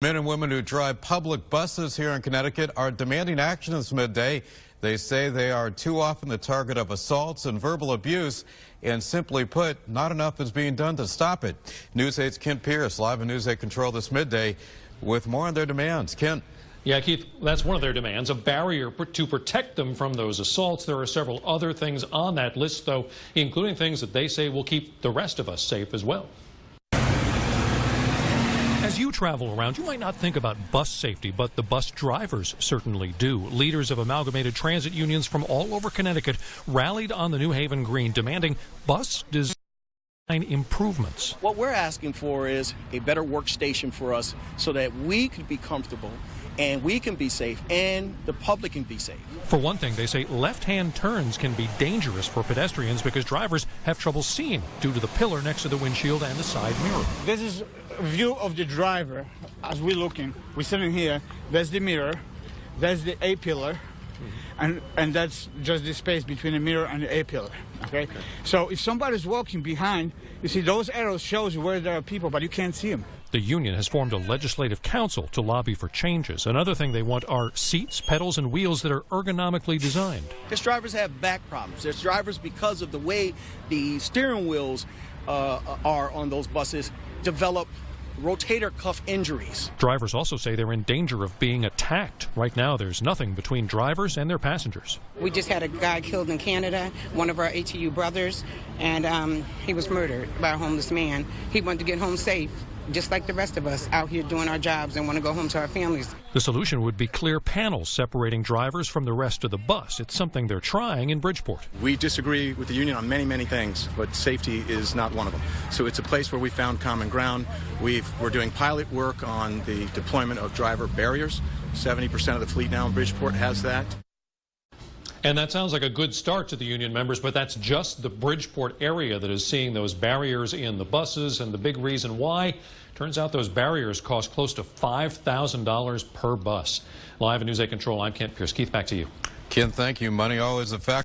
Men and women who drive public buses here in Connecticut are demanding action this midday. They say they are too often the target of assaults and verbal abuse, and simply put, not enough is being done to stop it. News 8's Kent Pierce live in News 8 Control this midday with more on their demands. Kent. Yeah, Keith, that's one of their demands, a barrier to protect them from those assaults. There are several other things on that list, though, including things that they say will keep the rest of us safe as well. As you travel around, you might not think about bus safety, but the bus drivers certainly do. Leaders of amalgamated transit unions from all over Connecticut rallied on the New Haven Green, demanding bus design improvements. What we're asking for is a better workstation for us so that we can be comfortable and we can be safe and the public can be safe. For one thing, they say left-hand turns can be dangerous for pedestrians because drivers have trouble seeing due to the pillar next to the windshield and the side mirror. This is a view of the driver as we're looking. We're sitting here. That's the mirror. That's the A-pillar. And that's just the space between the mirror and the A-pillar. Okay? So if somebody's walking behind, you see those arrows shows you where there are people, but you can't see them. The union has formed a legislative council to lobby for changes. Another thing they want are seats, pedals, and wheels that are ergonomically designed. There's drivers have back problems. There's drivers, because of the way the steering wheels are on those buses, develop rotator cuff injuries. Drivers also say they're in danger of being attacked. Right now, there's nothing between drivers and their passengers. We just had a guy killed in Canada, one of our ATU brothers, and he was murdered by a homeless man. He wanted to get home safe, just like the rest of us out here doing our jobs and want to go home to our families. The solution would be clear panels separating drivers from the rest of the bus. It's something they're trying in Bridgeport. We disagree with the union on many things, but safety is not one of them. So it's a place where we found common ground. We're doing pilot work on the deployment of driver barriers. 70% of the fleet now in Bridgeport has that. And that sounds like a good start to the union members, but that's just the Bridgeport area that is seeing those barriers in the buses. And the big reason why, turns out those barriers cost close to $5,000 per bus. Live in News 8 Control, I'm Kent Pierce. Keith, back to you. Kent, thank you. Money always a factor.